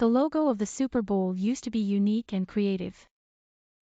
The logo of the Super Bowl used to be unique and creative.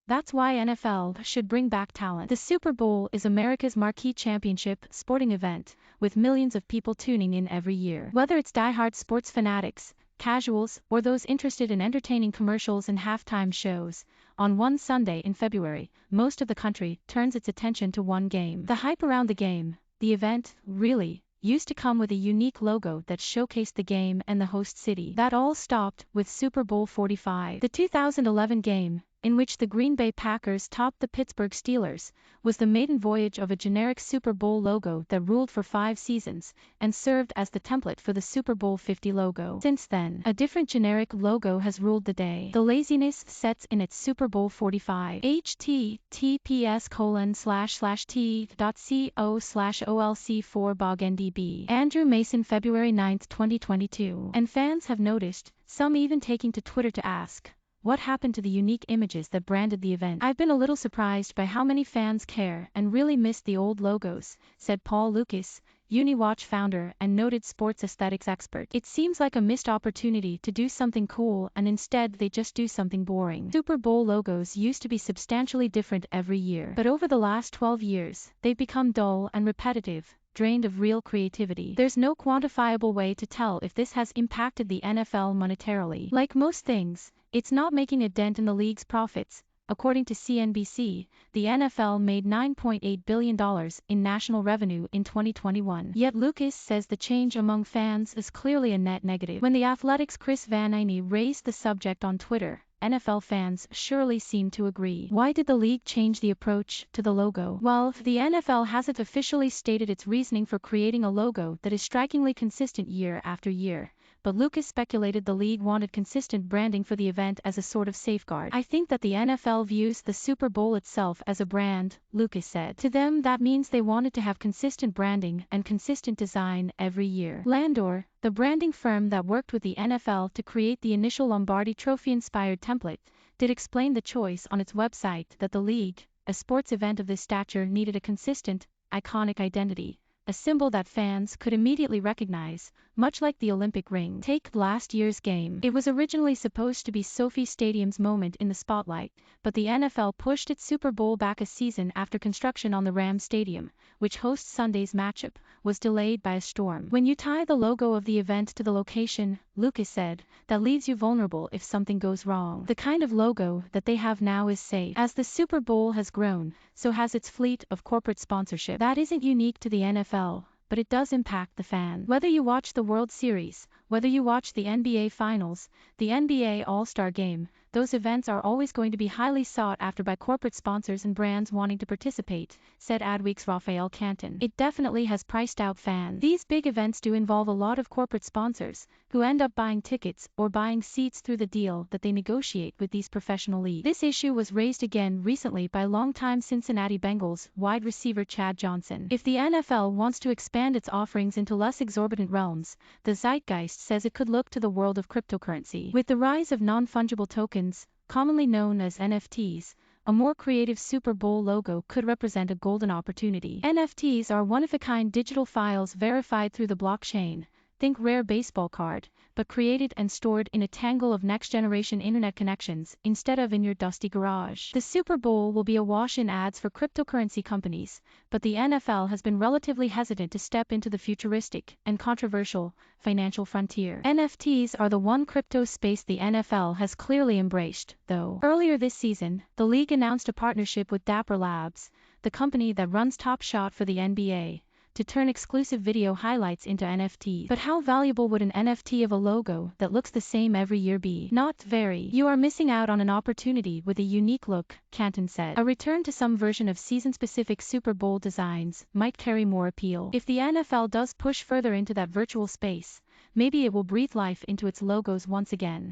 That's why NFL should bring back talent. The Super Bowl is America's marquee championship sporting event, with millions of people tuning in every year. Whether it's diehard sports fanatics, casuals, or those interested in entertaining commercials and halftime shows, on one Sunday in February, most of the country turns its attention to one game. The hype around the game, the event, really, used to come with a unique logo that showcased the game and the host city. That all stopped with Super Bowl 45. The 2011 game, in which the Green Bay Packers topped the Pittsburgh Steelers, was the maiden voyage of a generic Super Bowl logo that ruled for 5 seasons, and served as the template for the Super Bowl 50 logo. Since then, a different generic logo has ruled the day. The laziness sets in its Super Bowl 45. https://t.co/olc4bogndb. Andrew Mason, February 9, 2022. And fans have noticed, some even taking to Twitter to ask, what happened to the unique images that branded the event? I've been a little surprised by how many fans care and really miss the old logos, said Paul Lukas, UniWatch founder and noted sports aesthetics expert. It seems like a missed opportunity to do something cool and instead they just do something boring. Super Bowl logos used to be substantially different every year, but over the last 12 years, they've become dull and repetitive, drained of real creativity. There's no quantifiable way to tell if this has impacted the NFL monetarily. Like most things, it's not making a dent in the league's profits. According to CNBC, the NFL made $9.8 billion in national revenue in 2021. Yet Lukas says the change among fans is clearly a net negative. When The Athletic's Chris Van Ene raised the subject on Twitter, NFL fans surely seem to agree. Why did the league change the approach to the logo? Well, the NFL hasn't officially stated its reasoning for creating a logo that is strikingly consistent year after year, but Lukas speculated the league wanted consistent branding for the event as a sort of safeguard. I think that the NFL views the Super Bowl itself as a brand, Lukas said. To them, that means they wanted to have consistent branding and consistent design every year. Landor, the branding firm that worked with the NFL to create the initial Lombardi Trophy-inspired template, did explain the choice on its website that the league, a sports event of this stature, needed a consistent, iconic identity, a symbol that fans could immediately recognize, much like the Olympic ring. Take last year's game. It was originally supposed to be SoFi Stadium's moment in the spotlight, but the NFL pushed its Super Bowl back a season after construction on the Rams Stadium, which hosts Sunday's matchup, was delayed by a storm. When you tie the logo of the event to the location, Lukas said, that leaves you vulnerable if something goes wrong. The kind of logo that they have now is safe. As the Super Bowl has grown, so has its fleet of corporate sponsorship. That isn't unique to the NFL, but it does impact the fan. Whether you watch the World Series, whether you watch the NBA Finals, the NBA All-Star Game, those events are always going to be highly sought after by corporate sponsors and brands wanting to participate, said Adweek's Raphael Canton. It definitely has priced out fans. These big events do involve a lot of corporate sponsors, who end up buying tickets or buying seats through the deal that they negotiate with these professional leagues. This issue was raised again recently by longtime Cincinnati Bengals wide receiver Chad Johnson. If the NFL wants to expand its offerings into less exorbitant realms, the zeitgeist says it could look to the world of cryptocurrency. With the rise of non-fungible tokens, commonly known as NFTs, a more creative Super Bowl logo could represent a golden opportunity. NFTs are one-of-a-kind digital files verified through the blockchain. Think rare baseball card, but created and stored in a tangle of next-generation internet connections instead of in your dusty garage. The Super Bowl will be awash in ads for cryptocurrency companies, but the NFL has been relatively hesitant to step into the futuristic and controversial financial frontier. NFTs are the one crypto space the NFL has clearly embraced, though. Earlier this season, the league announced a partnership with Dapper Labs, the company that runs Top Shot for the NBA, to turn exclusive video highlights into NFTs. But how valuable would an NFT of a logo that looks the same every year be? Not very. You are missing out on an opportunity with a unique look, Canton said. A return to some version of season-specific Super Bowl designs might carry more appeal. If the NFL does push further into that virtual space, maybe it will breathe life into its logos once again.